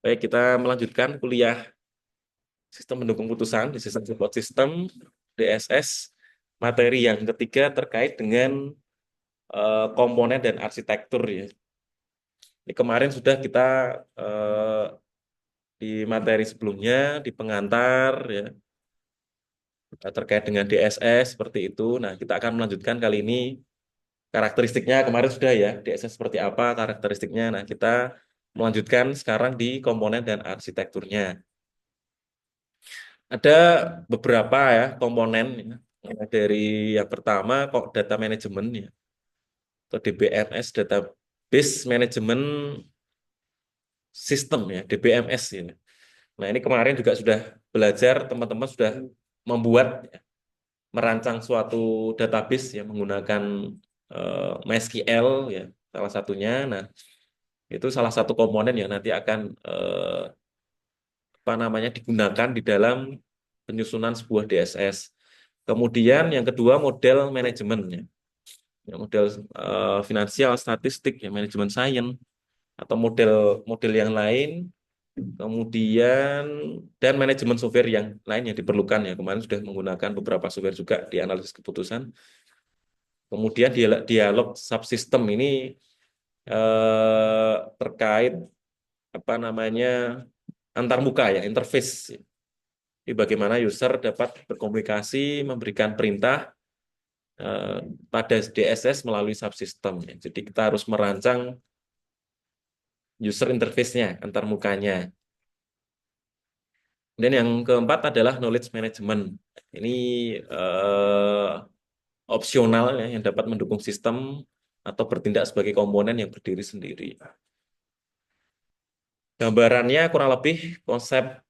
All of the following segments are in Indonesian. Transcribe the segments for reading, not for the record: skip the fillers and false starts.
Baik, kita melanjutkan kuliah Sistem Pendukung Putusan di Sistem Support System DSS. Materi yang ketiga terkait dengan komponen dan arsitektur ya. Ini kemarin sudah kita di materi sebelumnya di pengantar ya terkait dengan DSS seperti itu. Nah, kita akan melanjutkan kali ini karakteristiknya kemarin sudah ya DSS seperti apa karakteristiknya. Nah, kita melanjutkan sekarang di komponen dan arsitekturnya. Ada beberapa ya komponen ya. Dari yang pertama kok data management ya atau DBMS Database Management System ya DBMS ya. Nah ini kemarin juga sudah belajar teman-teman sudah membuat ya, merancang suatu database yang menggunakan MySQL ya salah satunya. Nah itu salah satu komponen yang nanti akan apa namanya digunakan di dalam penyusunan sebuah DSS. Kemudian yang kedua model manajemennya, ya, model finansial, statistik, ya manajemen sains atau model-model yang lain. Kemudian dan manajemen software yang lain yang diperlukan ya. Kemarin sudah menggunakan beberapa software juga di analisis keputusan. Kemudian dialog subsistem ini terkait apa namanya antarmuka ya, interface. Jadi bagaimana user dapat berkomunikasi, memberikan perintah pada DSS melalui subsistem. Ya. Jadi kita harus merancang user interface-nya, antarmukanya. Dan yang keempat adalah knowledge management. Ini eh, opsional ya, yang dapat mendukung sistem atau bertindak sebagai komponen yang berdiri sendiri. Gambarannya kurang lebih konsep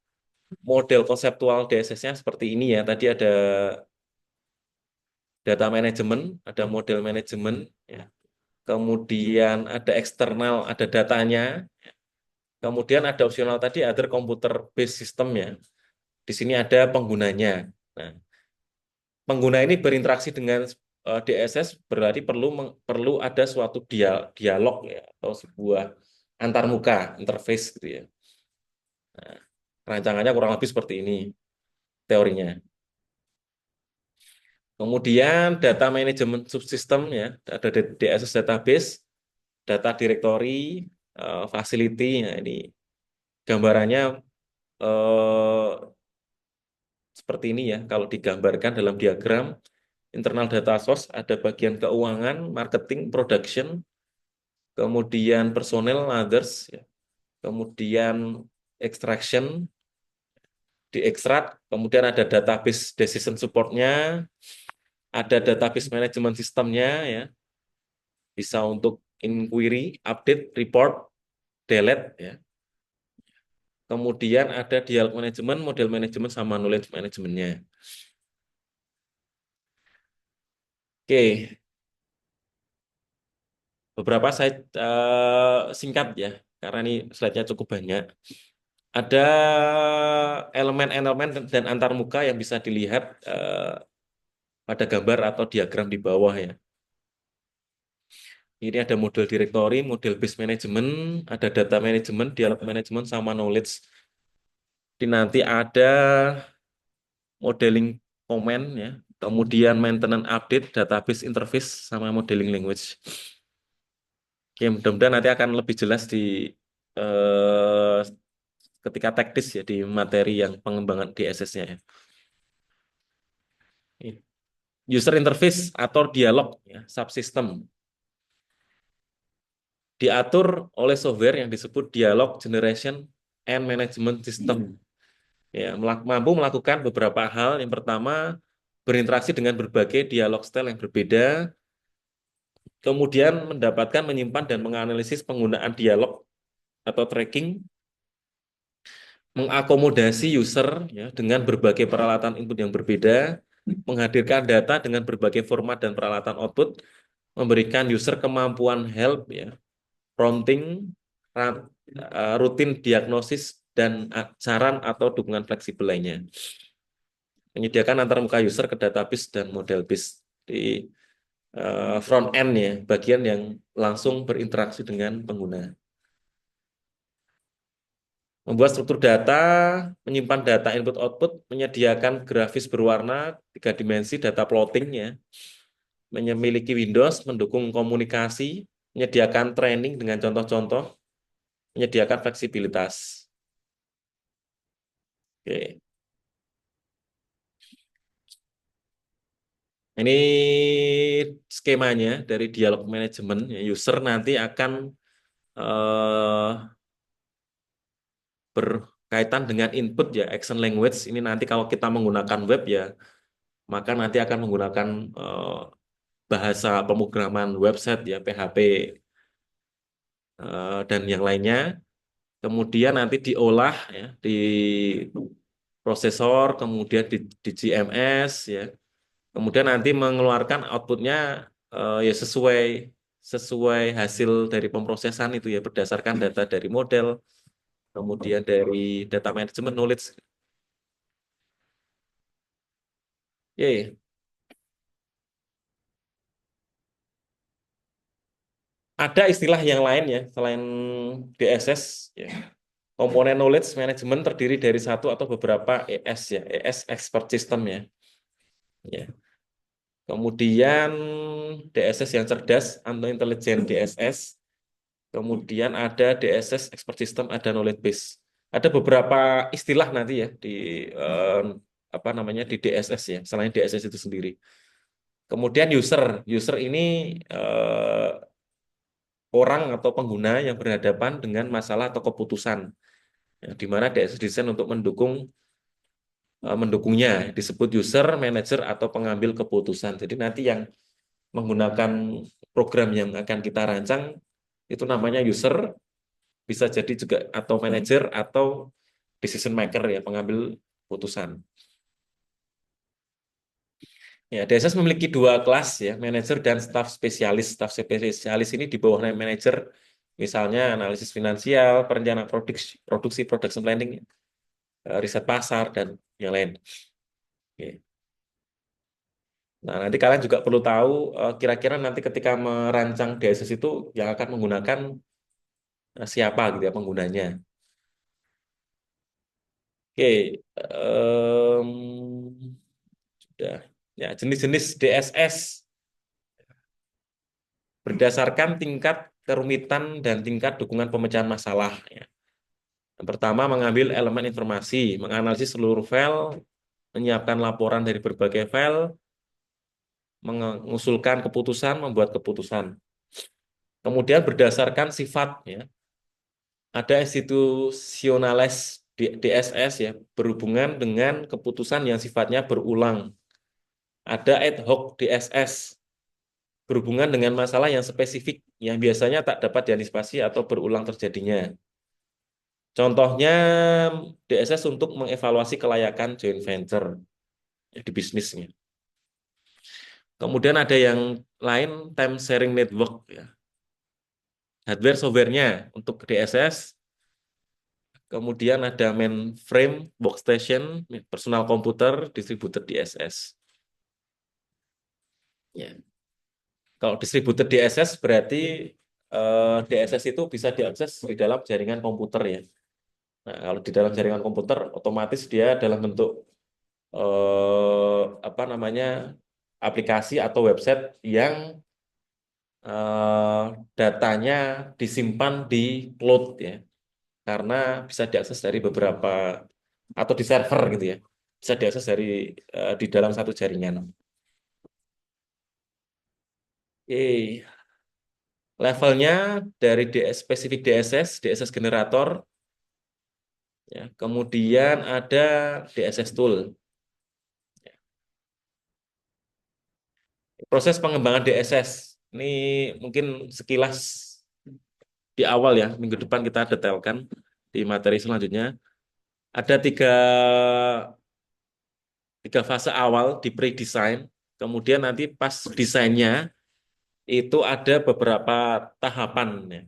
model konseptual DSS-nya seperti ini ya. Tadi ada data management, ada model management, ya. Kemudian ada eksternal, ada datanya. Kemudian ada opsional tadi, other computer based system ya. Di sini ada penggunanya. Nah, pengguna ini berinteraksi dengan DSS berarti perlu ada suatu dialog ya atau sebuah antarmuka interface gitu ya. Nah, rancangannya kurang lebih seperti ini teorinya. Kemudian data management subsystem ya, ada DSS database, data directory, facility. Nah, ini gambarannya eh, seperti ini ya. Kalau digambarkan dalam diagram internal data source ada bagian keuangan, marketing, production, kemudian personel, others, ya. Kemudian extraction, diekstrak, kemudian ada database decision supportnya, ada database management sistemnya, ya, bisa untuk inquiry, update, report, delete, ya. Kemudian ada dialog management, model management, sama knowledge managementnya. Oke, beberapa saya singkat ya, karena ini slide-nya cukup banyak. Ada elemen-elemen dan antarmuka yang bisa dilihat pada gambar atau diagram di bawah ya. Ini ada model directory, model base management, ada data management, dialog management, sama knowledge. Jadi nanti ada modeling comment ya, kemudian maintenance update, database interface, sama modeling language. Oke, mudah-mudahan nanti akan lebih jelas di eh, ketika teknis ya di materi yang pengembangan DSS-nya ya. User interface atau dialog ya, subsystem diatur oleh software yang disebut Dialog Generation and Management System. Ya, mampu melakukan beberapa hal. Yang pertama, berinteraksi dengan berbagai dialog style yang berbeda, kemudian mendapatkan, menyimpan, dan menganalisis penggunaan dialog atau tracking, mengakomodasi user ya, dengan berbagai peralatan input yang berbeda, menghadirkan data dengan berbagai format dan peralatan output, memberikan user kemampuan help ya, prompting, rutin diagnosis, dan saran atau dukungan fleksibel lainnya. Menyediakan antarmuka user ke database dan model base di front end ya, bagian yang langsung berinteraksi dengan pengguna. Membuat struktur data, menyimpan data input-output, menyediakan grafis berwarna, tiga dimensi, data plotting ya, memiliki Windows, mendukung komunikasi, menyediakan training dengan contoh-contoh, menyediakan fleksibilitas. Oke. Ini skemanya dari dialog manajemen. Ya, user nanti akan eh, berkaitan dengan input ya, action language. Ini nanti kalau kita menggunakan web ya, maka nanti akan menggunakan bahasa pemrograman website ya, PHP dan yang lainnya. Kemudian nanti diolah ya di prosesor, kemudian di GMS ya. Kemudian nanti mengeluarkan outputnya ya sesuai sesuai hasil dari pemrosesan itu ya berdasarkan data dari model, kemudian dari data management knowledge. Ya, ya. Ada istilah yang lain ya selain DSS ya. Komponen knowledge management terdiri dari satu atau beberapa ES ya, ES expert system ya. Ya. Kemudian DSS yang cerdas atau intelligent DSS. Kemudian ada DSS expert system, ada knowledge base. Ada beberapa istilah nanti ya di eh, apa namanya di DSS ya, selain DSS itu sendiri. Kemudian user ini eh, orang atau pengguna yang berhadapan dengan masalah atau keputusan. Ya, di mana DSS desain untuk mendukungnya disebut user, manager atau pengambil keputusan. Jadi nanti yang menggunakan program yang akan kita rancang itu namanya user, bisa jadi juga atau manager atau decision maker ya, pengambil putusan. Ya, DSS memiliki dua kelas ya, manager dan staff spesialis. Staff spesialis ini di bawah manager, misalnya analisis finansial, perencanaan produksi, production planning, riset pasar dan yang lain. Oke. Nah, nanti kalian juga perlu tahu kira-kira nanti ketika merancang DSS itu yang akan menggunakan siapa gitu ya penggunanya. Oke, sudah. Ya, jenis-jenis DSS berdasarkan tingkat kerumitan dan tingkat dukungan pemecahan masalah. Ya. Yang pertama, mengambil elemen informasi, menganalisis seluruh file, menyiapkan laporan dari berbagai file, mengusulkan keputusan, membuat keputusan. Kemudian berdasarkan sifat, ya, ada institusionalis DSS ya, berhubungan dengan keputusan yang sifatnya berulang. Ada ad hoc DSS, berhubungan dengan masalah yang spesifik yang biasanya tak dapat diantisipasi atau berulang terjadinya. Contohnya DSS untuk mengevaluasi kelayakan joint venture ya, di bisnisnya. Kemudian ada yang lain time sharing network ya. Hardware softwarenya untuk DSS. Kemudian ada mainframe, workstation, personal komputer, distributed DSS. Ya. Kalau distributed DSS berarti DSS itu bisa diakses di dalam jaringan komputer ya. Nah, kalau di dalam jaringan komputer, otomatis dia dalam bentuk apa namanya aplikasi atau website yang eh, datanya disimpan di cloud ya, karena bisa diakses dari beberapa atau di server gitu ya, bisa diakses dari di dalam satu jaringan. Levelnya dari DS, spesifik DSS, DSS generator, ya, kemudian ada DSS tool. Proses pengembangan DSS ini mungkin sekilas di awal ya, minggu depan kita detailkan di materi selanjutnya. Ada tiga fase awal di pre-design, kemudian nanti pas desainnya itu ada beberapa tahapan ya,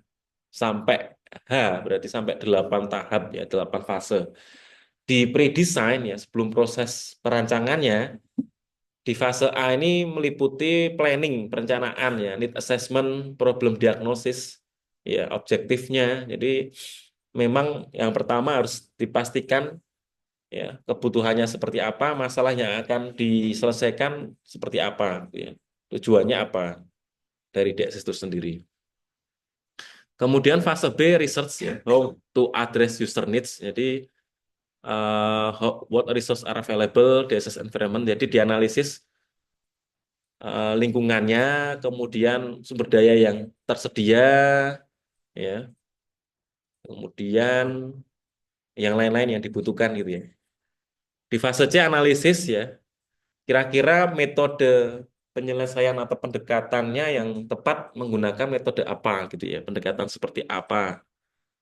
sampai H, berarti sampai 8 tahap ya, 8 fase. Di pre-design ya, sebelum proses perancangannya, di fase A ini meliputi planning, perencanaan ya, need assessment, problem diagnosis, ya objektifnya. Jadi memang yang pertama harus dipastikan ya kebutuhannya seperti apa, masalah yang akan diselesaikan seperti apa, gitu ya. Tujuannya apa dari DSS itu sendiri. Kemudian fase B research ya, how to address user needs. Jadi what resources are available, DSS environment. Jadi dianalisis lingkungannya, kemudian sumber daya yang tersedia, ya, kemudian yang lain-lain yang dibutuhkan gitu ya. Di fase C analisis ya, kira-kira metode penyelesaian atau pendekatannya yang tepat menggunakan metode apa gitu ya, pendekatan seperti apa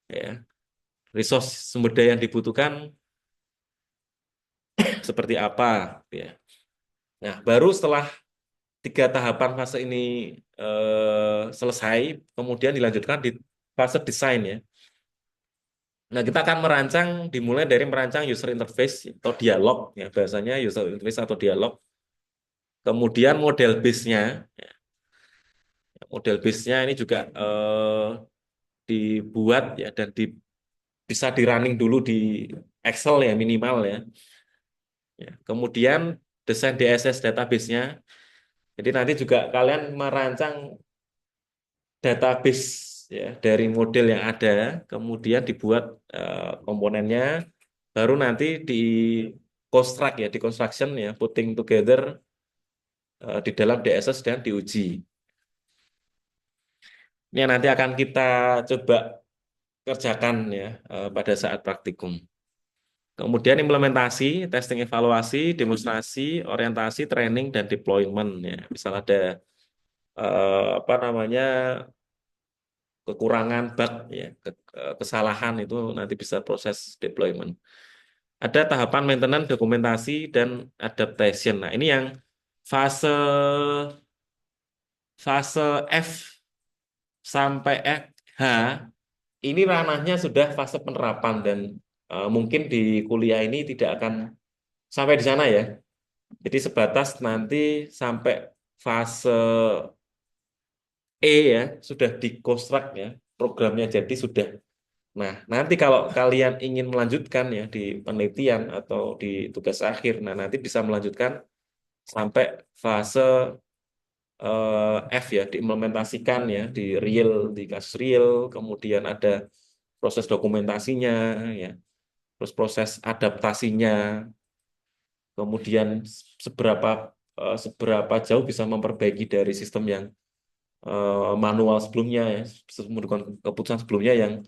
ya, resource sumber daya yang dibutuhkan seperti apa gitu ya. Nah, baru setelah tiga tahapan fase ini selesai, kemudian dilanjutkan di fase desain ya. Nah, kita akan merancang, dimulai dari merancang user interface atau dialog, ya bahasanya user interface atau dialog. Kemudian model base-nya ini juga dibuat ya dan bisa di running dulu di Excel ya minimal ya. Ya, kemudian desain DSS database-nya. Jadi nanti juga kalian merancang database ya dari model yang ada, kemudian dibuat komponennya, baru nanti di construct ya, di construction ya, putting together di dalam DSS dan diuji. Ini yang nanti akan kita coba kerjakan ya pada saat praktikum. Kemudian implementasi, testing, evaluasi, demonstrasi, orientasi, training, dan deployment ya. Misal ada apa namanya kekurangan bug ya, kesalahan itu nanti bisa proses deployment. Ada tahapan maintenance, dokumentasi, dan adaptation. Nah, ini yang fase fase F sampai H ini ranahnya sudah fase penerapan dan mungkin di kuliah ini tidak akan sampai di sana ya. Jadi sebatas nanti sampai fase E ya sudah dikonstruk ya programnya jadi sudah. Nah, nanti kalau kalian ingin melanjutkan ya di penelitian atau di tugas akhir, nah nanti bisa melanjutkan sampai fase F ya, diimplementasikan ya di real, di kasus real, kemudian ada proses dokumentasinya ya, terus proses adaptasinya, kemudian seberapa jauh bisa memperbaiki dari sistem yang manual sebelumnya ya, menggunakan keputusan sebelumnya yang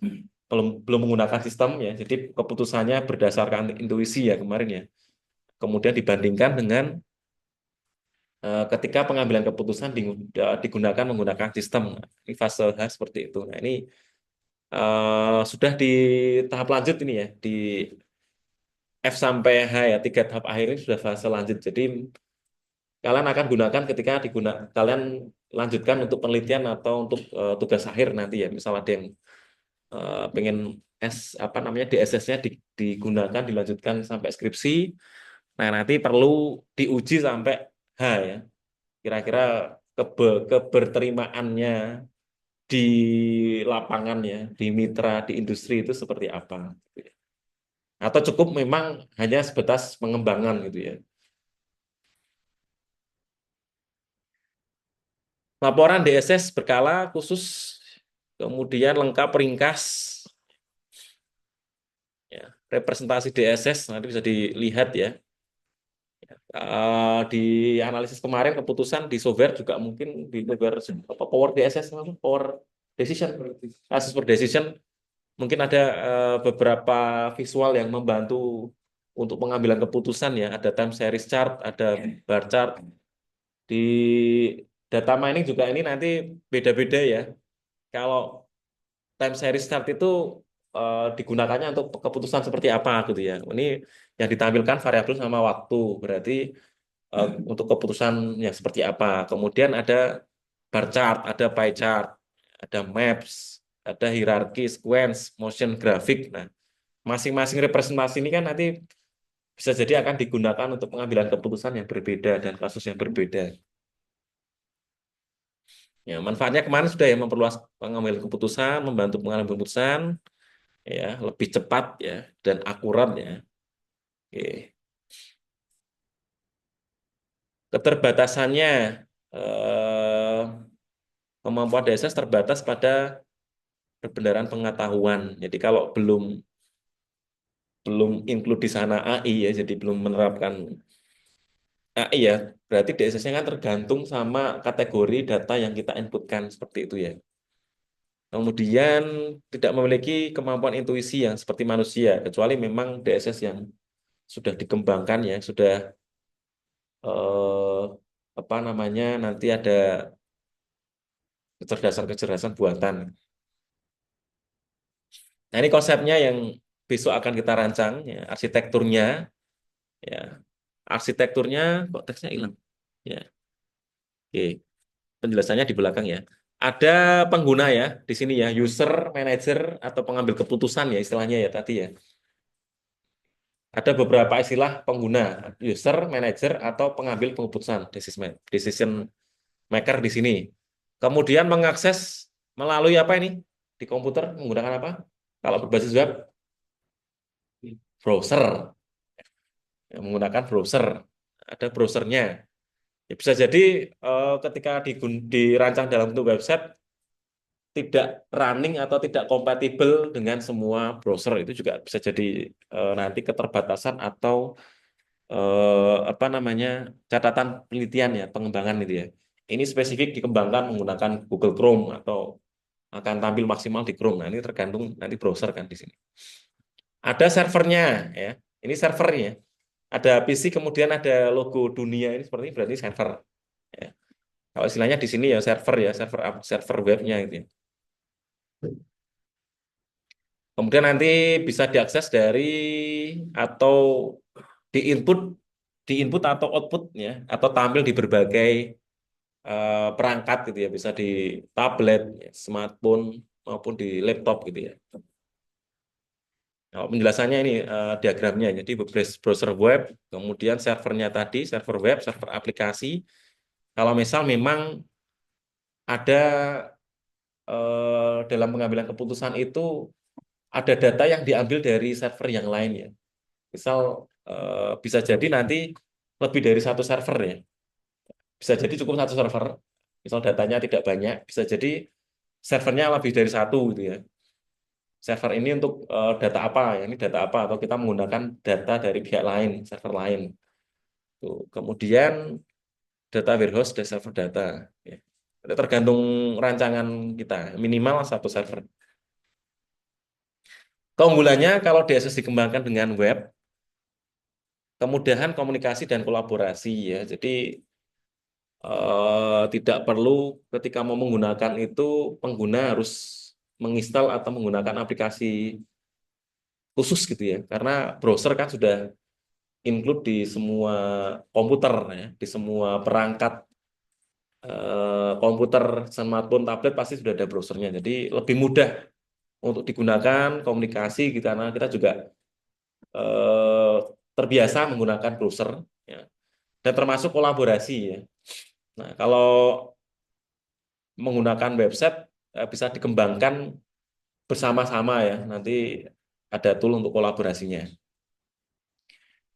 belum menggunakan sistem ya. Jadi keputusannya berdasarkan intuisi ya kemarin ya. Kemudian dibandingkan dengan ketika pengambilan keputusan digunakan menggunakan sistem. Ini fase H seperti itu. Nah, ini sudah di tahap lanjut ini ya, di F sampai H ya, tiga tahap akhir ini sudah fase lanjut. Jadi kalian akan gunakan ketika kalian lanjutkan untuk penelitian atau untuk tugas akhir nanti ya. Misal ada yang pengen apa namanya DSS-nya digunakan dilanjutkan sampai skripsi. Nah, nanti perlu diuji sampai H ya. Kira-kira keberterimaannya di lapangan ya, di mitra, di industri itu seperti apa gitu ya. Atau cukup memang hanya sebatas pengembangan gitu ya. Laporan DSS berkala khusus, kemudian lengkap ringkas, ya, representasi DSS nanti bisa dilihat ya. Di analisis kemarin keputusan di software juga mungkin di software apa, Power DSS apa, Power Decision, kasus per decision mungkin ada beberapa visual yang membantu untuk pengambilan keputusan ya. Ada time series chart, ada bar chart. Di data mining juga ini nanti beda-beda ya. Kalau time series chart itu digunakannya untuk keputusan seperti apa gitu ya. Ini yang ditampilkan variabel sama waktu. Berarti untuk keputusan yang seperti apa. Kemudian ada bar chart, ada pie chart, ada maps, ada hierarki, sequence, motion grafik. Nah, masing-masing representasi ini kan nanti bisa jadi akan digunakan untuk pengambilan keputusan yang berbeda dan kasus yang berbeda. Ya, manfaatnya kemarin sudah ya memperluas pengambilan keputusan, membantu pengambilan keputusan, ya, lebih cepat ya dan akurat ya. Oke. Keterbatasannya eh, kemampuan DSS terbatas pada kebenaran pengetahuan. Jadi kalau belum belum include di sana AI ya, jadi belum menerapkan AI ya, berarti DSS-nya kan tergantung sama kategori data yang kita inputkan seperti itu ya. Kemudian tidak memiliki kemampuan intuisi yang seperti manusia, kecuali memang DSS yang sudah dikembangkan ya, sudah eh, apa namanya nanti ada kecerdasan-kecerdasan buatan. Nah ini konsepnya yang besok akan kita rancang, ya, arsitekturnya, ya, arsitekturnya kok teksnya hilang, ya, oke, penjelasannya di belakang ya. Ada pengguna ya di sini ya, user, manager atau pengambil keputusan ya istilahnya ya tadi ya. Ada beberapa istilah pengguna, user, manager, atau pengambil keputusan, decision maker di sini. Kemudian mengakses melalui apa ini? Di komputer menggunakan apa? Kalau berbasis web, browser. Ya, menggunakan browser. Ada browsernya. Ya, bisa jadi ketika dirancang dalam bentuk website, tidak running atau tidak kompatibel dengan semua browser. Itu juga bisa jadi nanti keterbatasan atau apa namanya catatan penelitian ya pengembangan itu ya. Ini spesifik dikembangkan menggunakan Google Chrome atau akan tampil maksimal di Chrome. Nah, ini tergantung nanti browser kan di sini. Ada servernya ya. Ini servernya. Ada PC kemudian ada logo dunia ini seperti ini berarti server. Ya. Kalau istilahnya di sini ya server ya, server webnya gitu ya. Kemudian nanti bisa diakses dari atau diinput diinput atau output ya atau tampil di berbagai perangkat gitu ya, bisa di tablet, ya, smartphone maupun di laptop gitu ya. Nah, penjelasannya ini diagramnya. Jadi browser web, kemudian servernya tadi, server web, server aplikasi. Kalau misal memang ada dalam pengambilan keputusan itu ada data yang diambil dari server yang lain ya. Misal bisa jadi nanti lebih dari satu server ya. Bisa jadi cukup satu server. Misal datanya tidak banyak, bisa jadi servernya lebih dari satu gitu ya. Server ini untuk data apa ya? Ini data apa? Atau kita menggunakan data dari pihak lain, server lain. Tuh. Kemudian data warehouse dan server data. Ya. Tergantung rancangan kita, minimal satu server. Keunggulannya kalau DSS dikembangkan dengan web, kemudahan komunikasi dan kolaborasi ya. Jadi tidak perlu ketika mau menggunakan itu pengguna harus menginstal atau menggunakan aplikasi khusus gitu ya. Karena browser kan sudah include di semua komputer ya, di semua perangkat komputer, smartphone, tablet pasti sudah ada browsernya. Jadi lebih mudah untuk digunakan komunikasi gitu, karena kita juga eh, terbiasa menggunakan browser ya. Dan termasuk kolaborasi ya. Nah, kalau menggunakan website bisa dikembangkan bersama-sama ya. Nanti ada tool untuk kolaborasinya.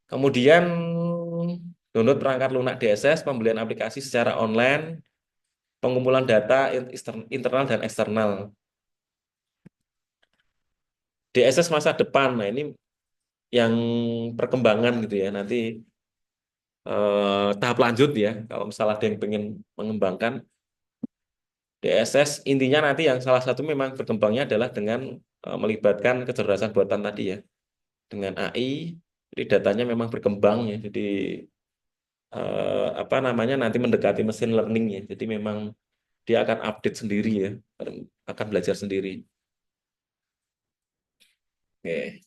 Kemudian download perangkat lunak DSS, pembelian aplikasi secara online, pengumpulan data internal dan eksternal. DSS masa depan, nah ini yang perkembangan gitu ya. Nanti tahap lanjut ya. Kalau misalnya ada yang pengen mengembangkan DSS, intinya nanti yang salah satu memang berkembangnya adalah dengan melibatkan kecerdasan buatan tadi ya. Dengan AI, jadi datanya memang berkembang ya. Jadi apa namanya nanti mendekati mesin learning ya. Jadi memang dia akan update sendiri ya, akan belajar sendiri. Oke.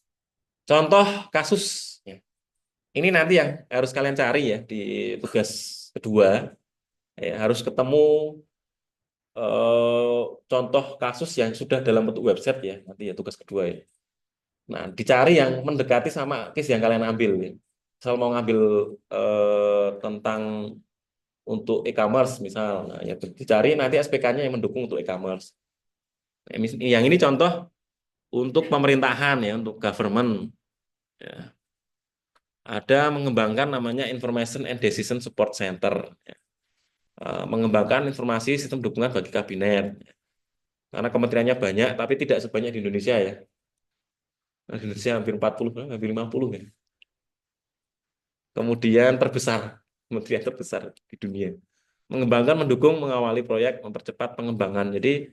Contoh kasus ya. Ini nanti yang harus kalian cari ya di tugas kedua. Ya, harus ketemu contoh kasus yang sudah dalam bentuk website ya, nanti ya tugas kedua ya. Nah, dicari yang mendekati sama case yang kalian ambil ya. Misal mau ngambil tentang untuk e-commerce misal, nah, ya dicari nanti SPK-nya yang mendukung untuk e-commerce. Nah, yang ini contoh untuk pemerintahan ya, untuk government ya. Ada mengembangkan namanya Information and Decision Support Center, ya. Mengembangkan informasi sistem dukungan bagi kabinet. Karena kementeriannya banyak, tapi tidak sebanyak di Indonesia ya. Nah, di Indonesia hampir 40, hampir 50 ya. Kemudian terbesar, kementerian terbesar di dunia. Mengembangkan, mendukung, mengawali proyek, mempercepat pengembangan. Jadi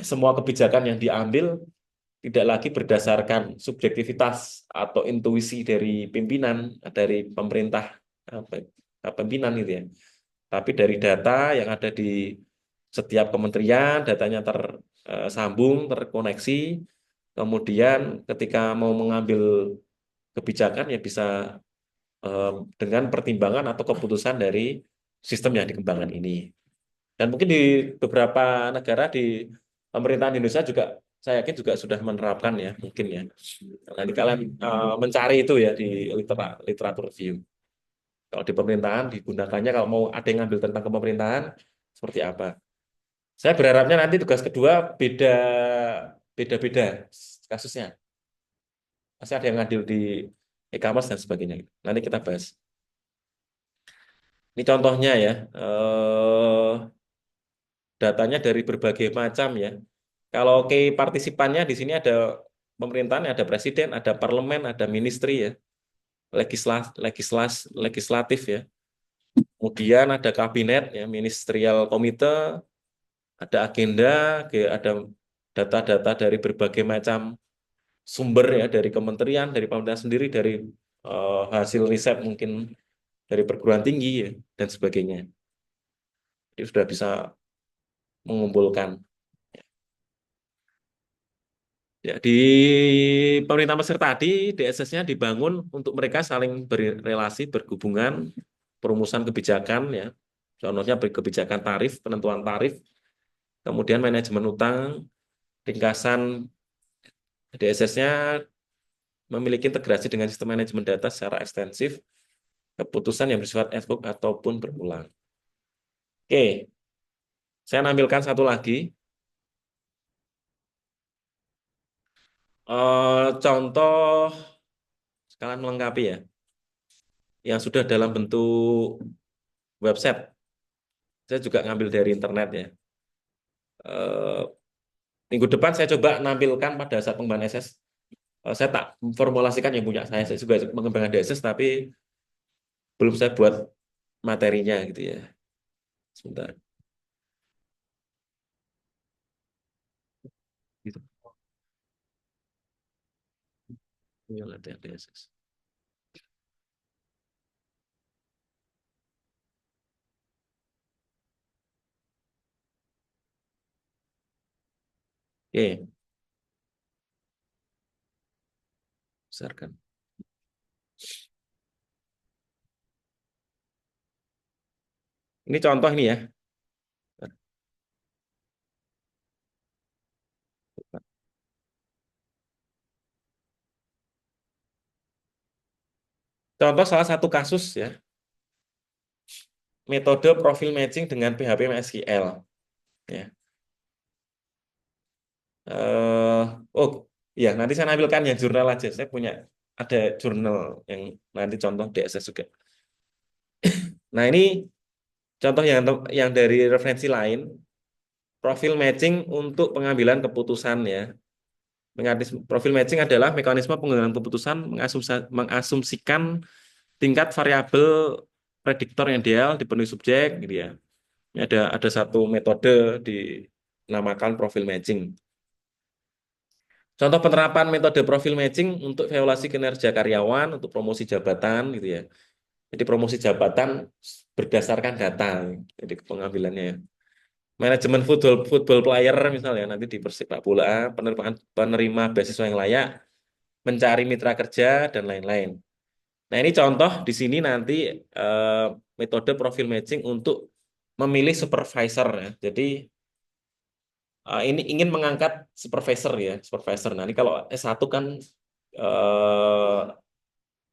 semua kebijakan yang diambil tidak lagi berdasarkan subjektivitas atau intuisi dari pimpinan, dari pemerintah, pimpinan gitu ya. Tapi dari data yang ada di setiap kementerian, datanya tersambung, terkoneksi. Kemudian ketika mau mengambil kebijakan ya bisa dengan pertimbangan atau keputusan dari sistem yang dikembangkan ini. Dan mungkin di beberapa negara di pemerintahan Indonesia juga saya yakin juga sudah menerapkan ya, mungkin ya. Nanti kalian mencari itu ya di literatur review. Kalau di pemerintahan digunakannya kalau mau ada yang ngambil tentang kepemerintahan seperti apa. Saya berharapnya nanti tugas kedua beda-beda kasusnya. Pasti ada yang ngadil di e-commerce dan sebagainya. Nanti kita bahas. Ini contohnya ya. Datanya dari berbagai macam ya. Kalau key partisipannya di sini ada pemerintahan, ada presiden, ada parlemen, ada ministry ya, legislatif ya. Kemudian ada kabinet ya, ministerial komite, ada agenda, ada data-data dari berbagai macam sumber ya, dari kementerian, dari pemerintah sendiri, dari hasil riset mungkin dari perguruan tinggi ya, dan sebagainya. Jadi sudah bisa mengumpulkan. Ya, di pemerintah Mesir tadi, DSS-nya dibangun untuk mereka saling berrelasi, berhubungan, perumusan kebijakan, ya. Contohnya kebijakan tarif, penentuan tarif, kemudian manajemen utang, ringkasan DSS-nya memiliki integrasi dengan sistem manajemen data secara ekstensif, keputusan yang bersifat ad hoc ataupun berulang. Oke, saya nampilkan satu lagi. Contoh sekalian melengkapi ya, yang sudah dalam bentuk website. Saya juga ngambil dari internet ya. Eh, Minggu depan saya coba nampilkan pada saat pengembangan SS. Saya tak formulasikan yang punya saya juga mengembangkan DSS, tapi belum saya buat materinya gitu ya. Sebentar. Gitu. Ini latihan DSS. Oke, besarkan. Ini contoh ini ya. Contoh salah satu kasus ya, metode profil matching dengan PHP MySQL. Ya. eh oh ya, nanti saya nampilkan yang jurnal aja. Saya punya ada jurnal yang nanti contoh DSS juga. Nah ini contoh yang dari referensi lain, profil matching untuk pengambilan keputusan ya. Profil matching adalah mekanisme pengambilan keputusan mengasumsikan tingkat variabel prediktor yang ideal dipenuhi subjek gitu ya. Ini ada satu metode dinamakan profil matching. Contoh penerapan metode profil matching untuk evaluasi kinerja karyawan, untuk promosi jabatan gitu ya. Jadi promosi jabatan berdasarkan data, jadi pengambilannya ya. Manajemen football player misalnya nanti di persepak bola, penerima beasiswa yang layak, mencari mitra kerja dan lain-lain. Nah ini contoh di sini nanti eh, metode profil matching untuk memilih supervisor ya. Jadi ini ingin mengangkat supervisor ya, supervisor. Nah ini kalau S1 kan eh,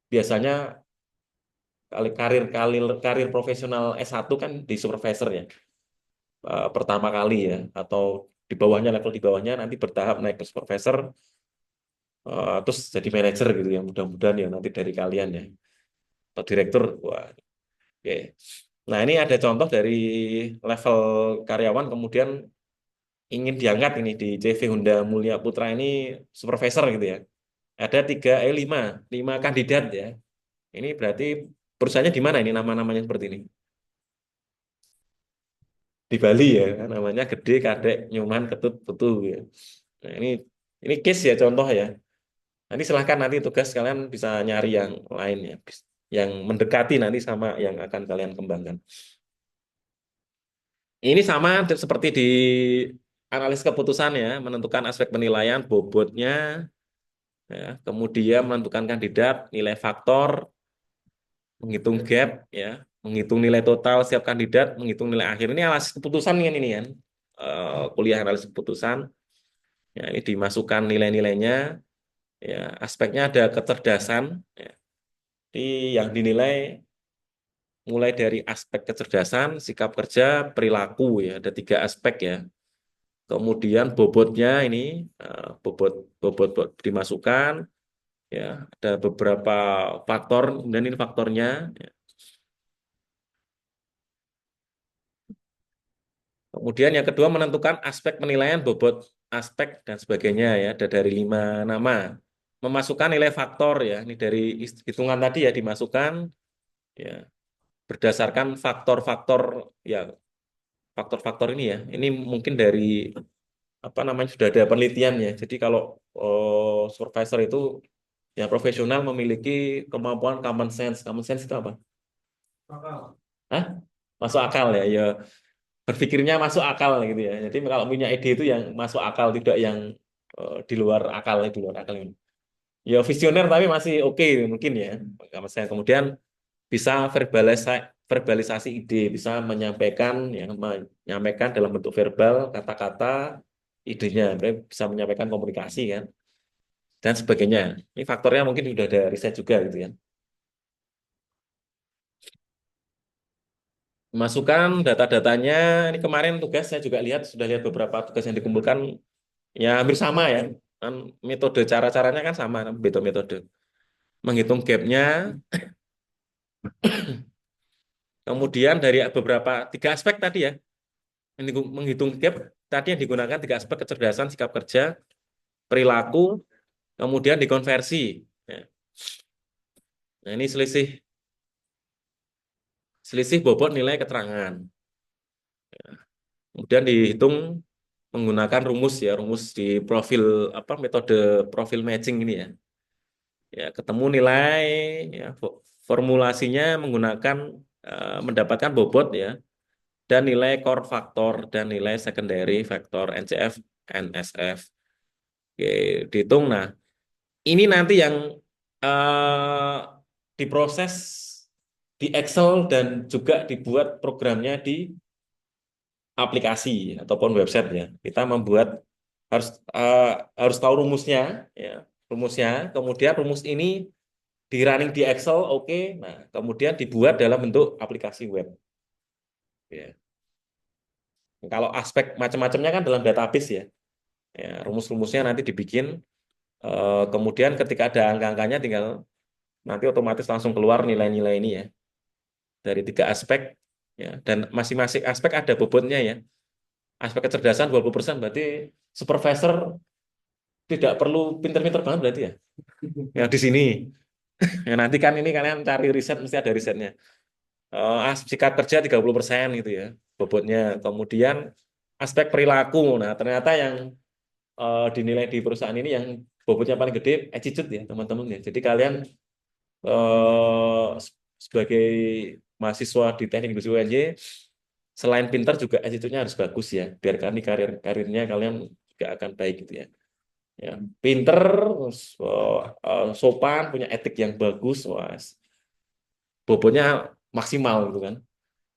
biasanya karir profesional S1 kan di supervisor ya. Pertama kali ya, atau di bawahnya, level di bawahnya nanti bertahap naik ke supervisor, terus jadi manajer gitu ya, mudah-mudahan ya nanti dari kalian ya, atau direktur. Wah, oke. Nah, ini ada contoh dari level karyawan kemudian ingin diangkat ini di CV Honda Mulia Putra ini supervisor gitu ya. Ada lima kandidat ya. Ini berarti perusahaannya di mana ini nama-namanya seperti ini? Di Bali ya, namanya Gede, Kadek, Nyuman, Ketut, Putu ya. Nah, ini case ya, contoh ya. Nanti silahkan nanti tugas kalian bisa nyari yang lain ya, yang mendekati nanti sama yang akan kalian kembangkan. Ini sama seperti di analis keputusan ya, menentukan aspek penilaian, bobotnya, ya, kemudian menentukan kandidat, nilai faktor, menghitung gap, ya, menghitung nilai total setiap kandidat, menghitung nilai akhir. Ini analisis keputusan kan ini kan, kuliah analisis keputusan. Ya, ini dimasukkan nilai-nilainya, ya, aspeknya ada kecerdasan, ya, yang dinilai mulai dari aspek kecerdasan, sikap kerja, perilaku ya, ada 3 aspek ya. Kemudian bobotnya ini bobot bobot dimasukkan ya, ada beberapa faktor dan ini faktornya ya. Kemudian yang kedua menentukan aspek penilaian bobot aspek dan sebagainya ya, ada dari 5 nama. Memasukkan nilai faktor ya, ini dari hitungan tadi ya dimasukkan ya berdasarkan faktor-faktor ya, faktor-faktor ini ya. Ini mungkin dari apa namanya sudah ada penelitian ya. Jadi kalau supervisor itu yang profesional memiliki kemampuan common sense. Common sense itu apa? Hah? Masuk akal ya. Ya berpikirnya masuk akal gitu ya. Jadi kalau punya ide itu yang masuk akal, tidak yang di luar akal, di luar akal ini. Ya visioner tapi masih oke mungkin ya. Common sense. Kemudian bisa verbalisasi ide, bisa menyampaikan ya, menyampaikan dalam bentuk verbal kata-kata idenya, berarti bisa menyampaikan komunikasi kan dan sebagainya. Ini faktornya mungkin sudah ada riset juga gitu ya. Masukkan data-datanya. Ini kemarin tugas saya juga lihat, sudah lihat beberapa tugas yang dikumpulkan ya hampir sama ya. Kan metode cara-caranya kan sama, kan, beda metode. Menghitung gapnya, kemudian dari beberapa 3 aspek tadi ya. Ini menghitung gap tadi yang digunakan 3 aspek kecerdasan, sikap kerja, perilaku, kemudian dikonversi. Ya. Nah, ini selisih selisih bobot nilai keterangan. Kemudian dihitung menggunakan rumus ya, rumus di profil apa metode profil matching ini ya. Ya, ketemu nilai ya, formulasinya menggunakan mendapatkan bobot ya dan nilai core factor dan nilai secondary factor NCF, NSF. Oke, dihitung. Nah, ini nanti yang eh, diproses di Excel dan juga dibuat programnya di aplikasi ataupun website ya. Kita membuat harus eh, harus tahu rumusnya ya, rumusnya. Kemudian rumus ini di running di Excel, oke. Nah, kemudian dibuat dalam bentuk aplikasi web. Ya. Kalau aspek macam-macamnya kan dalam database ya. Ya, rumus-rumusnya nanti dibikin. Kemudian ketika ada angka-angkanya tinggal nanti otomatis langsung keluar nilai-nilai ini ya dari 3 aspek ya. Dan masing-masing aspek ada bobotnya ya. Aspek kecerdasan 20% berarti supervisor tidak perlu pinter-pinter banget berarti ya. Ya di sini. Ya nanti kan ini kalian cari riset mesti ada risetnya. Sikap kerja 30% gitu ya bobotnya. Kemudian aspek perilaku. Nah, ternyata yang dinilai di perusahaan ini yang bobotnya paling gede attitude ya, teman-teman ya. Jadi kalian eh, sebagai mahasiswa di Teknik Industri UNJ selain pintar juga attitude-nya harus bagus ya. Biar kan di karirnya kalian juga akan baik gitu ya. Ya, pinter, terus, sopan, punya etik yang bagus, wah, bobotnya maksimal gitu kan.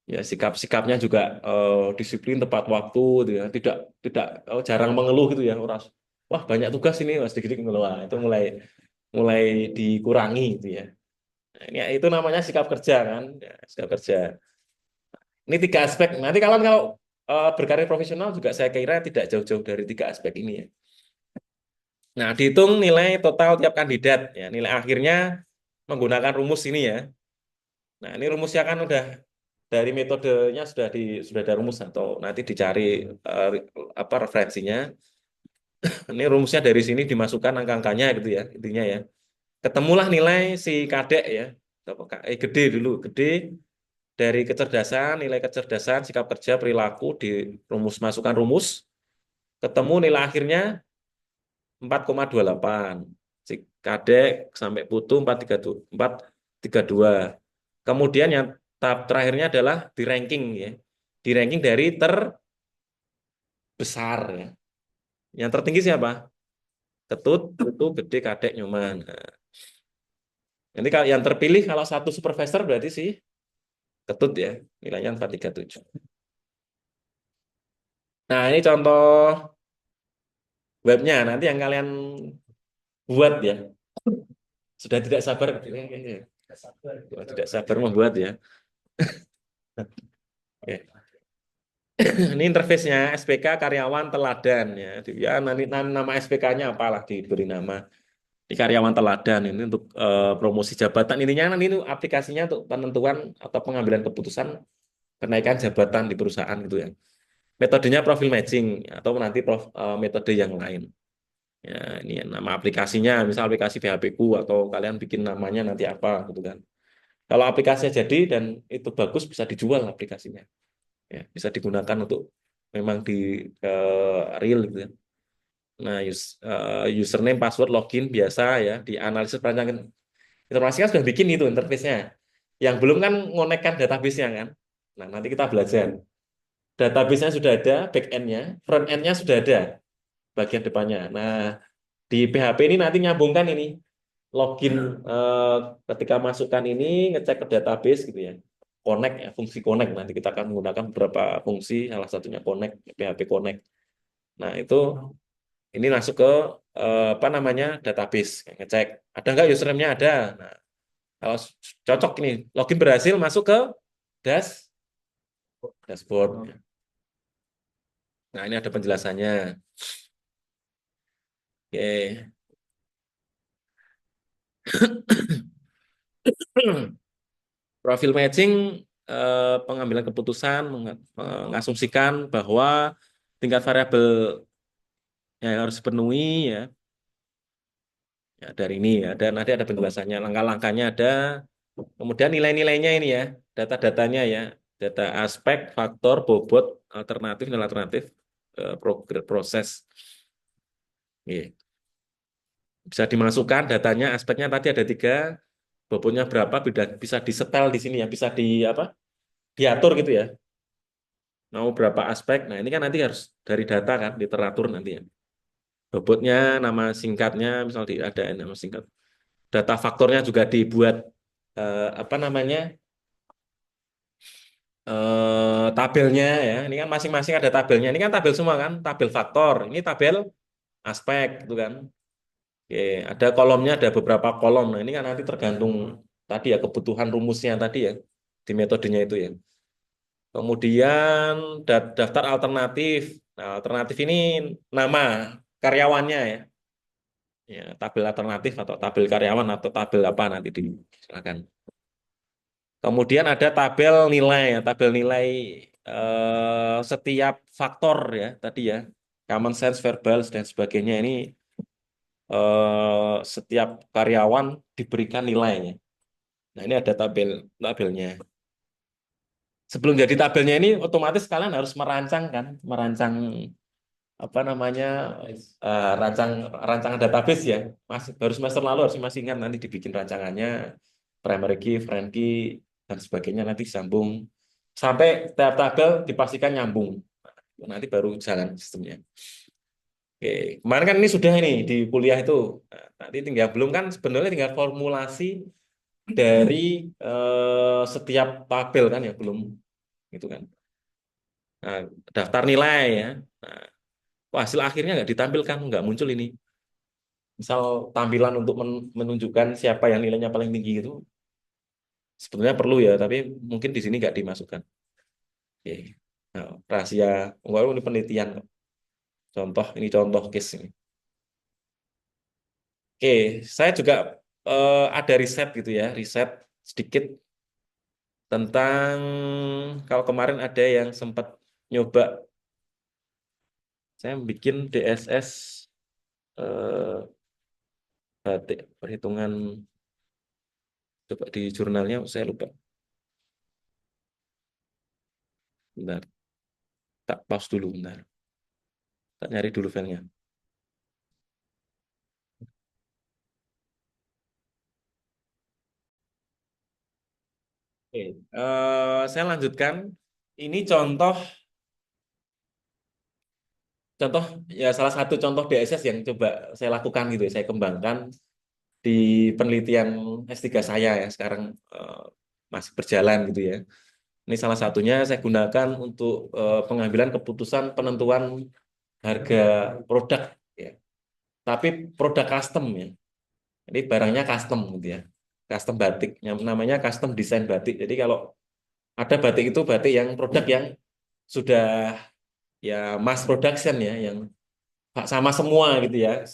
Ya sikap-sikapnya juga disiplin tepat waktu gitu ya, tidak tidak jarang mengeluh gitu ya orang, wah banyak tugas ini mas dikit mengeluh. Wah, itu mulai mulai dikurangi gitu ya. Nah, ini itu namanya sikap kerja kan ya, sikap kerja. Ini 3 aspek nanti kalau berkarir profesional juga saya kira tidak jauh-jauh dari 3 aspek ini ya. Nah, dihitung nilai total tiap kandidat ya. Nilai akhirnya menggunakan rumus ini ya. Nah, ini rumusnya kan udah dari metodenya sudah ada rumus atau nanti dicari eh, apa referensinya. Ini rumusnya dari sini dimasukkan angka-angkanya gitu ya, intinya ya. Ketemulah nilai si kadek ya. Gede dulu, gede dari kecerdasan, nilai kecerdasan, sikap kerja, perilaku di rumus masukkan rumus, ketemu nilai akhirnya 4,28. Si kadek sampai putu 4,32. Kemudian yang tahap terakhirnya adalah di ranking ya. Di ranking dari terbesar ya. Yang tertinggi siapa? Ketut, putu, gede, kadek, nyoman. Nah, nanti kalau yang terpilih kalau satu supervisor berarti sih ketut ya. Nilainya 4,37. Nah, ini contoh webnya. Nanti yang kalian buat ya. Sudah tidak sabar. Tidak sabar membuat ya. Oke. Ini interface-nya SPK karyawan teladan ya. Ya nanti nama SPK-nya apalah diberi nama. Ini karyawan teladan ini untuk promosi jabatan. Intinya nanti ini aplikasinya untuk penentuan atau pengambilan keputusan kenaikan jabatan di perusahaan gitu ya. Metodenya profil matching atau nanti metode yang lain. Ya, ini nama aplikasinya, misal aplikasi PHP ku atau kalian bikin namanya nanti apa gitu kan. Kalau aplikasinya jadi dan itu bagus bisa dijual aplikasinya. Ya, bisa digunakan untuk memang di real gitu ya. Nah, username, password, login biasa ya, di analisis perancangan informasi kan sudah bikin itu interface-nya. Yang belum kan ngonekkan database-nya kan. Nah, nanti kita belajar. Database-nya sudah ada, back-end-nya, front-end-nya sudah ada, bagian depannya. Nah, di PHP ini nanti nyambungkan ini, login eh, ketika masukkan ini, ngecek ke database gitu ya. Connect ya, fungsi connect. Nanti kita akan menggunakan beberapa fungsi, salah satunya connect, PHP connect. Nah, itu ini masuk ke apa namanya database, ngecek ada nggak username-nya ada. Nah, kalau cocok ini login berhasil masuk ke dash dashboard. Nah, ini ada penjelasannya. Oke. Profil matching pengambilan keputusan mengasumsikan bahwa tingkat variabel yang harus dipenuhi ya, ya dari ini ya dan nanti ada penjelasannya langkah-langkahnya ada kemudian nilai-nilainya ini ya data-datanya ya data aspek faktor bobot alternatif dan alternatif proses. Oke. Bisa dimasukkan datanya aspeknya tadi ada tiga bobotnya berapa bisa disetel di sini ya bisa di apa diatur gitu ya mau berapa aspek. Nah, ini kan nanti harus dari data kan, literatur nanti ya. Bobotnya, nama singkatnya, misal ada nama singkat. Data faktornya juga dibuat apa namanya tabelnya ya. Ini kan masing-masing ada tabelnya. Ini kan tabel semua kan, tabel faktor. Ini tabel aspek gitu kan. Oke, ada kolomnya, ada beberapa kolom. Nah, ini kan nanti tergantung tadi ya kebutuhan rumusnya tadi ya di metodenya itu ya. Kemudian daftar alternatif. Nah, alternatif ini nama karyawannya ya. Ya, tabel alternatif atau tabel karyawan atau tabel apa nanti silakan. Kemudian ada tabel nilai ya, tabel nilai setiap faktor ya tadi ya. Common sense, verbal dan sebagainya ini setiap karyawan diberikan nilainya. Nah, ini ada tabelnya. Sebelum jadi tabelnya ini otomatis kalian harus merancang kan, merancang apa namanya rancang rancangan database ya masih baru semester lalu harus masih ingat nanti dibikin rancangannya primary key, friend key dan sebagainya nanti sambung sampai setiap tabel dipastikan nyambung. Nanti baru jalan sistemnya. Oke, kemarin kan ini sudah ini di kuliah itu. Nah, nanti tinggal belum kan sebenarnya tinggal formulasi dari setiap tabel kan ya belum gitu kan. Nah, daftar nilai ya. Nah, hasil akhirnya nggak ditampilkan, nggak muncul ini. Misal tampilan untuk menunjukkan siapa yang nilainya paling tinggi itu sebetulnya perlu ya, tapi mungkin di sini nggak dimasukkan. Oke. Nah, rahasia, ini penelitian. Contoh, ini contoh case ini. Oke, saya juga ada riset gitu ya, riset sedikit tentang kalau kemarin ada yang sempat nyoba saya bikin DSS eh, batik perhitungan coba di jurnalnya saya lupa. Bentar, tak pause dulu bentar. Tak nyari dulu filenya. Oke, saya lanjutkan. Ini contoh ya salah satu contoh DSS yang coba saya lakukan gitu ya, saya kembangkan di penelitian S3 saya ya sekarang masih berjalan gitu ya. Ini salah satunya saya gunakan untuk pengambilan keputusan penentuan harga produk ya. Tapi produk custom ya. Jadi barangnya custom gitu ya. Custom batik yang namanya custom design batik. Jadi kalau ada batik itu batik yang produk yang sudah ya mass production ya yang sama semua gitu ya.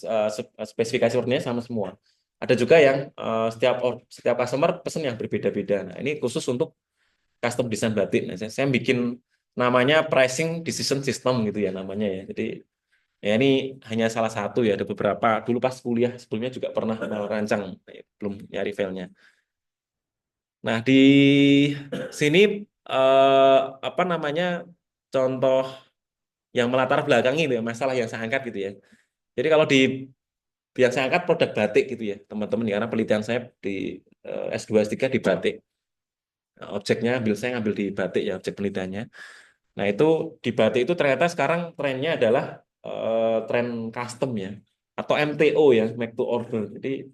Spesifikasi ordernya sama semua. Ada juga yang setiap customer pesan yang berbeda-beda. Nah, ini khusus untuk custom design batik. Nah, saya bikin namanya pricing decision system gitu ya namanya ya. Jadi ya ini hanya salah satu ya, ada beberapa. Dulu pas kuliah sebelumnya juga pernah merancang, belum nyari filenya. Nah, di sini apa namanya contoh yang melatar belakangi itu ya, masalah yang saya angkat gitu ya. Jadi kalau di yang saya angkat produk batik gitu ya, teman-teman, karena penelitian saya di S2 S3 di batik. Nah, objeknya saya ngambil di batik ya, objek penelitiannya. Nah, itu di batik itu ternyata sekarang trennya adalah tren custom ya atau MTO ya, make to order. Jadi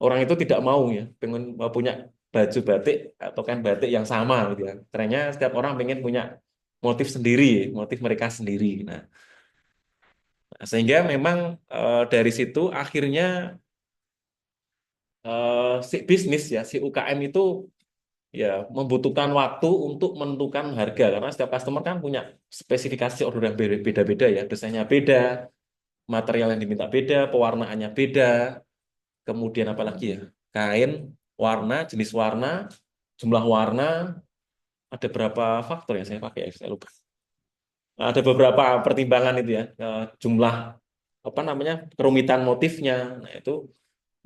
orang itu tidak mau ya pengen punya baju batik atau kain batik yang sama gitu ya. Trennya setiap orang pengen punya motif sendiri, motif mereka sendiri. Nah, sehingga memang dari situ akhirnya si bisnis ya, si UKM itu ya membutuhkan waktu untuk menentukan harga karena setiap customer kan punya spesifikasi order yang beda-beda ya, desainnya beda, material yang diminta beda, pewarnaannya beda, kemudian apa lagi ya, kain, warna, jenis warna, jumlah warna, ada berapa faktor yang saya pakai ya, saya lupa. Nah, ada beberapa pertimbangan itu ya, jumlah apa namanya kerumitan motifnya, nah itu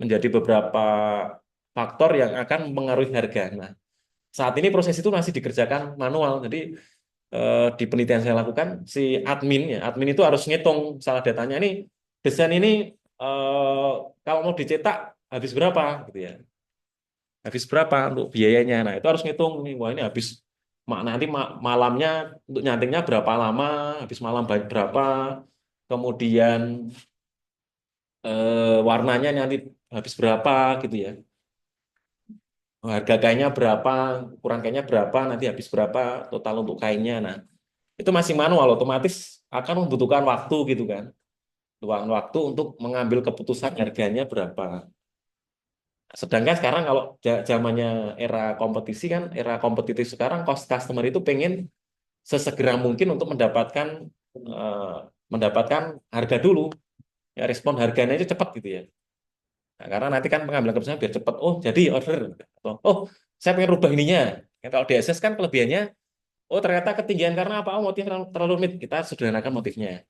menjadi beberapa faktor yang akan mempengaruhi harga. Nah, saat ini proses itu masih dikerjakan manual, jadi di penelitian saya lakukan si admin itu harus ngitung salah datanya ini desain ini kalau mau dicetak habis berapa gitu ya, habis berapa untuk biayanya. Nah, itu harus ngitung nih, wah ini habis nanti malamnya untuk nyantingnya berapa lama, habis malam berapa, kemudian warnanya nanti habis berapa gitu ya. Harga kainnya berapa, ukuran kainnya berapa, nanti habis berapa total untuk kainnya. Nah, itu masih manual, otomatis akan membutuhkan waktu gitu kan. Luang waktu untuk mengambil keputusan harganya berapa. Sedangkan sekarang kalau zamannya era kompetisi kan, era kompetitif sekarang cost customer itu pengen sesegera mungkin untuk eh, mendapatkan harga dulu. Ya, respon harganya itu cepat gitu ya. Nah, karena nanti kan pengambilan keputusan biar cepat. Oh, jadi order. Atau, oh, saya pengen rubah ininya. Ya, kalau DSS kan kelebihannya, oh ternyata ketinggian karena apa? Oh, motif terlalu rumit. Kita sederhanakan motifnya.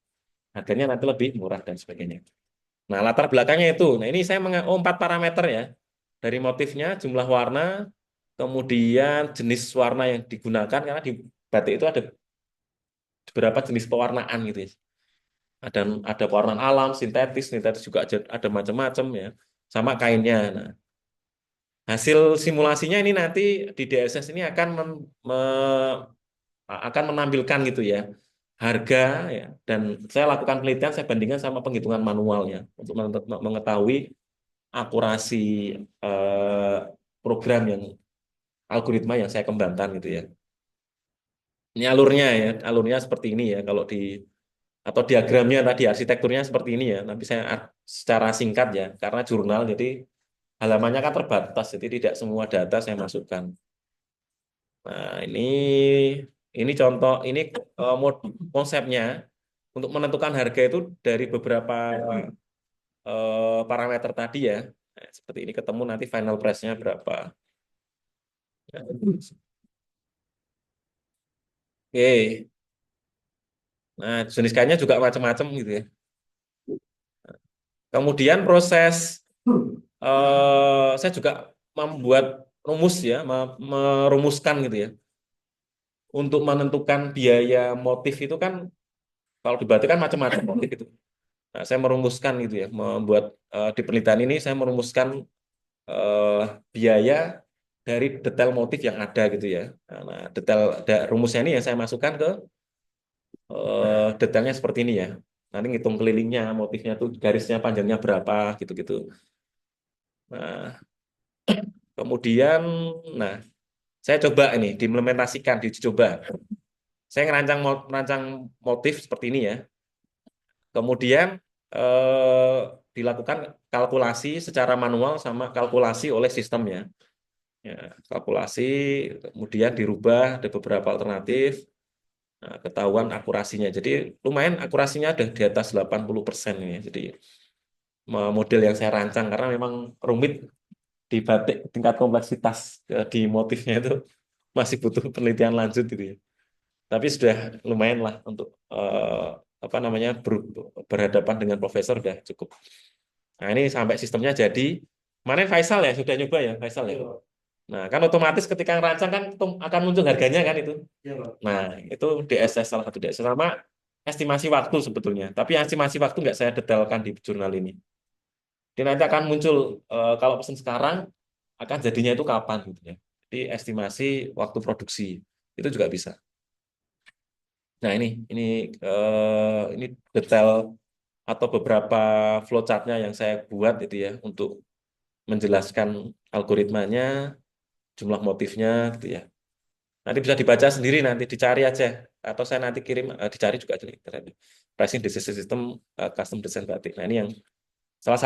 Harganya nanti lebih murah dan sebagainya. Nah, latar belakangnya itu. Nah, ini saya oh, 4 parameter ya. Dari motifnya, jumlah warna, kemudian jenis warna yang digunakan, karena di batik itu ada beberapa jenis pewarnaan gitu ya. Ada pewarnaan alam, sintetis, sintetis juga ada macam-macam ya. Sama kainnya. Nah, hasil simulasinya ini nanti di DSS ini akan menampilkan gitu ya harga ya, dan saya lakukan penelitian, saya bandingkan sama penghitungan manualnya untuk mengetahui akurasi eh, program yang algoritma yang saya kembangkan gitu ya. Ini alurnya ya, alurnya seperti ini ya kalau di atau diagramnya tadi arsitekturnya seperti ini ya. Nanti saya secara singkat ya karena jurnal jadi halamannya kan terbatas jadi tidak semua data saya masukkan. Nah, ini contoh ini konsepnya untuk menentukan harga itu dari beberapa parameter tadi ya. Nah, seperti ini ketemu nanti final price-nya berapa. Ya. Oke. Nah, jenis kainnya juga macam-macam gitu ya. Kemudian proses saya juga membuat rumus ya, merumuskan gitu ya. Untuk menentukan biaya motif itu kan kalau di batik kan macam-macam motif itu. Nah, saya merumuskan gitu ya, membuat di penelitian ini saya merumuskan eh, biaya dari detail motif yang ada gitu ya. Nah, detail rumusnya ini yang saya masukkan ke detailnya seperti ini ya. Nanti ngitung kelilingnya, motifnya tuh garisnya panjangnya berapa gitu-gitu. Nah, kemudian, nah saya coba ini diimplementasikan, diuji coba. Saya merancang motif seperti ini ya. Kemudian eh, dilakukan kalkulasi secara manual sama kalkulasi oleh sistemnya. Ya, kalkulasi, kemudian dirubah ada beberapa alternatif, nah, ketahuan akurasinya. Jadi lumayan akurasinya ada di atas 80% ini. Jadi model yang saya rancang karena memang rumit di batik tingkat kompleksitas di motifnya itu masih butuh penelitian lanjut gitu ya. Tapi sudah lumayan lah untuk apa namanya berhadapan dengan profesor udah cukup. Nah ini sampai sistemnya jadi. Mana Faisal ya sudah nyoba ya Faisal ya. Nah kan otomatis ketika ngerancang kan akan muncul harganya kan itu. Nah itu DSS salah satu DSS sama estimasi waktu sebetulnya. Tapi estimasi waktu nggak saya detailkan di jurnal ini. Jadi nanti akan muncul kalau pesan sekarang akan jadinya itu kapan gitu ya. Jadi estimasi waktu produksi itu juga bisa. Nah ini detail atau beberapa flowchartnya yang saya buat itu ya untuk menjelaskan algoritmanya, jumlah motifnya gitu ya. Nanti bisa dibaca sendiri nanti dicari aja atau saya nanti kirim dicari juga di internet. Pricing Decision System Custom Design Batik. Nah ini yang salah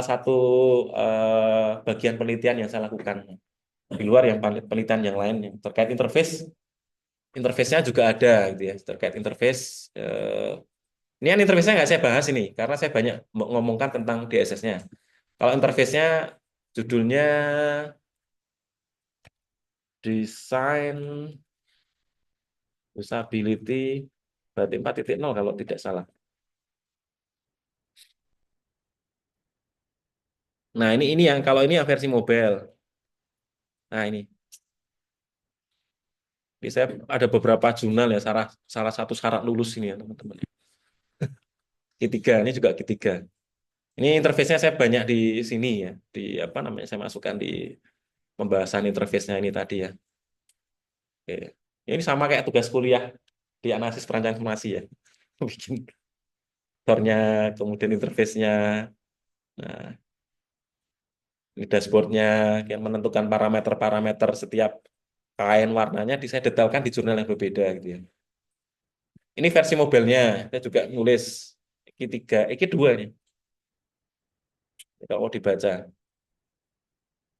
satu bagian penelitian yang saya lakukan di luar yang penelitian yang lain yang terkait interface. Interface-nya juga ada gitu ya terkait interface. Ini kan interface-nya nggak saya bahas ini karena saya banyak ngomongkan tentang DSS-nya. Kalau interface-nya judulnya Design Usability berarti 4.0 kalau tidak salah. Nah, ini yang kalau ini yang versi mobile. Nah, ini saya ada beberapa jurnal ya salah salah satu syarat lulus ini ya, teman-teman. Ketiga, ini juga ketiga. Ini interface-nya saya banyak di sini ya, di apa namanya saya masukkan di pembahasan interface-nya ini tadi ya. Oke. Ini sama kayak tugas kuliah di analisis perancangan informasi ya. Bikin nya kemudian interface-nya, nah, ini dashboard-nya, yang menentukan parameter-parameter setiap kain warnanya, saya detailkan di jurnal yang berbeda gitu ya. Ini versi mobilnya, saya juga nulis Q3, Q2 nih, kalau mau dibaca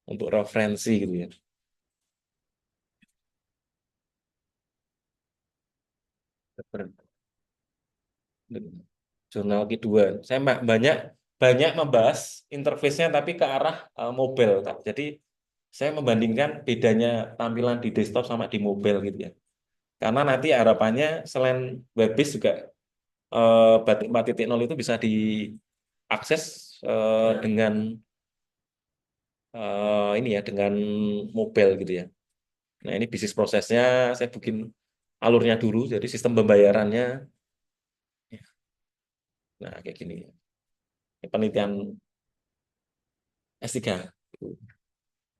untuk referensi gitu ya. Jurnal Q2. Saya banyak banyak membahas interface-nya tapi ke arah mobile, Kak. Jadi saya membandingkan bedanya tampilan di desktop sama di mobile gitu ya. Karena nanti harapannya selain web-based juga Batik 4.0 itu bisa diakses dengan ini ya dengan mobile gitu ya. Nah, ini bisnis prosesnya saya bikin alurnya dulu jadi sistem pembayarannya. Nah, kayak gini. Ini penelitian S3.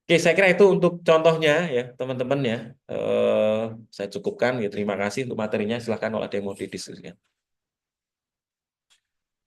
Oke, saya kira itu untuk contohnya ya, teman-teman ya. Eh, saya cukupkan ya. Terima kasih untuk materinya. Silahkan kalau ada yang mau didiskusikan.